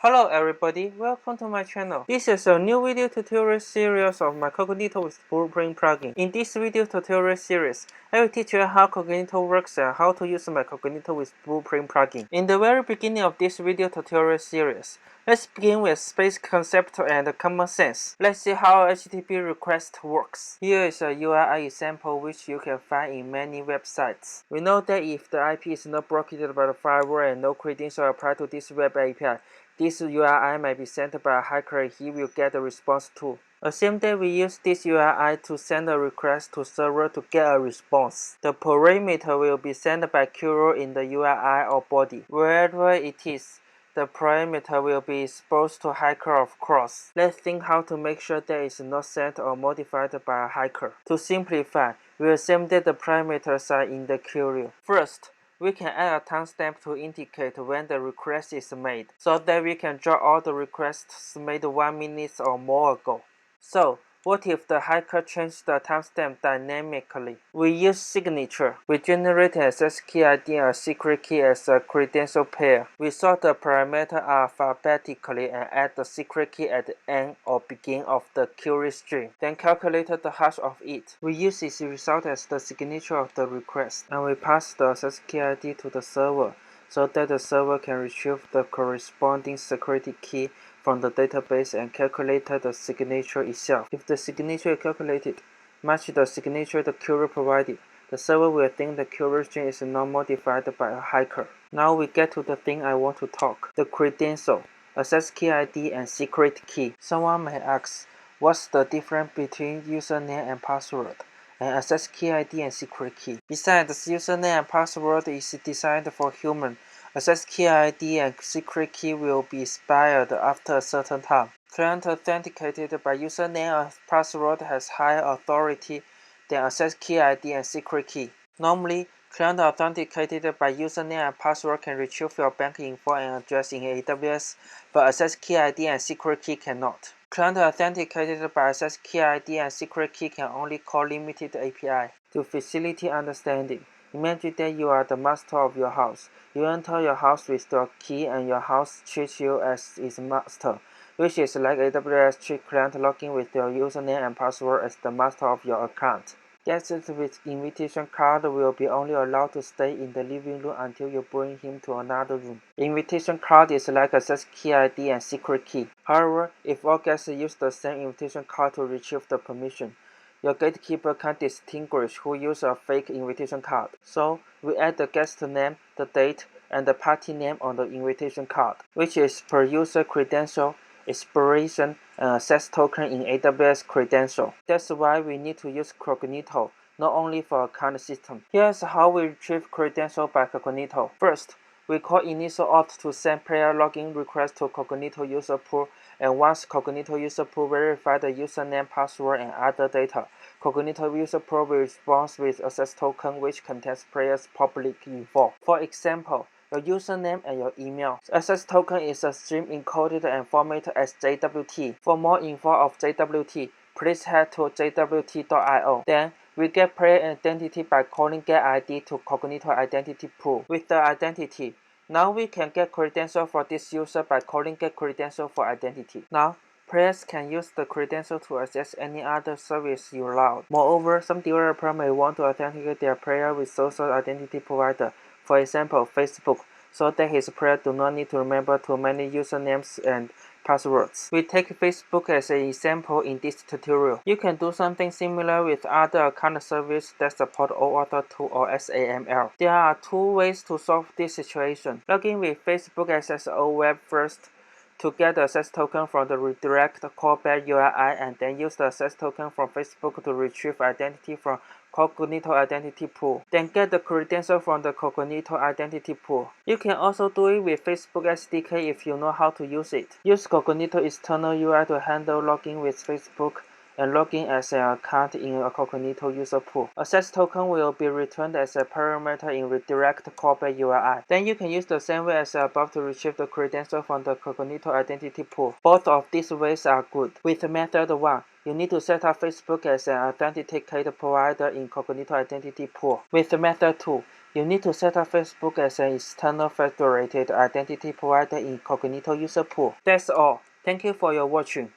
Hello everybody, welcome to my channel. This is a new video tutorial series of my Cognito with Blueprint plugin. In this video tutorial series, I will teach you how Cognito works and how to use my Cognito with Blueprint plugin. In the very beginning of this video tutorial series, let's begin with basic concept and common sense. Let's see how HTTP request works. Here is a URI example which you can find in many websites. We know that if the IP is not blocked by the firewall and no credential applied to this web API, this URI might be sent by a hacker and he will get a response too. Assume that we use this URI to send a request to server to get a response. The parameter will be sent by curl in the URI or body. Wherever it is, the parameter will be exposed to hacker of course. Let's think how to make sure that it's not sent or modified by a hacker. To simplify, we assume that the parameters are in the curl. First, we can add a timestamp to indicate when the request is made, so that we can draw all the requests made 1 minute or more ago. So, what if the hacker changed the timestamp dynamically? We use signature. We generate an access key ID and a secret key as a credential pair. We sort the parameter alphabetically and add the secret key at the end or beginning of the query string, then calculate the hash of it. We use this result as the signature of the request, and we pass the access key ID to the server, so that the server can retrieve the corresponding security key from the database and calculate the signature itself. If the signature is calculated, match the signature the query provided, the server will think the query string is not modified by a hacker. Now we get to the thing I want to talk, the credential, access key ID and secret key. Someone may ask, what's the difference between username and password, and access key ID and secret key? Besides, username and password is designed for human. Access key ID and secret key will be expired after a certain time. Client authenticated by username and password has higher authority than access key ID and secret key. Normally, client authenticated by username and password can retrieve your bank info and address in AWS, but access key ID and secret key cannot. Client authenticated by access key ID and secret key can only call limited API. To facilitate understanding, imagine that you are the master of your house. You enter your house with your key and your house treats you as its master, which is like AWS treat client login with your username and password as the master of your account. Guests with invitation card will be only allowed to stay in the living room until you bring him to another room. Invitation card is like access key ID and secret key. However, if all guests use the same invitation card to retrieve the permission, your gatekeeper can distinguish who used a fake invitation card. So, we add the guest name, the date, and the party name on the invitation card, which is per user credential, expiration, and access token in AWS credential. That's why we need to use Cognito, not only for account system. Here's how we retrieve credential by Cognito. First, we call initial auth to send player login request to Cognito user pool, and once Cognito user pool verify the username, password, and other data, Cognito user pool will respond with access token which contains player's public info. For example, your username and your email. Access token is a string encoded and formatted as JWT. For more info of JWT, please head to jwt.io. Then, we get player identity by calling getID to Cognito identity pool. With the identity, now we can get credential for this user by calling getCredential for identity. Now, players can use the credential to access any other service you allow. Moreover, some developer may want to authenticate their player with social identity provider, for example, Facebook, so that his player do not need to remember too many usernames and passwords. We take Facebook as an example in this tutorial. You can do something similar with other account services that support OAuth 2 or SAML. There are two ways to solve this situation. Log in with Facebook SSO web first to get the access token from the redirect callback URI, and then use the access token from Facebook to retrieve identity from Cognito identity pool. Then get the credential from the Cognito identity pool. You can also do it with Facebook SDK if you know how to use it. Use Cognito external UI to handle login with Facebook and log in as an account in a Cognito user pool. Access token will be returned as a parameter in redirect callback URI. Then you can use the same way as above to retrieve the credential from the Cognito identity pool. Both of these ways are good. With method 1, you need to set up Facebook as an authenticator provider in Cognito identity pool. With method 2, you need to set up Facebook as an external federated identity provider in Cognito user pool. That's all. Thank you for your watching.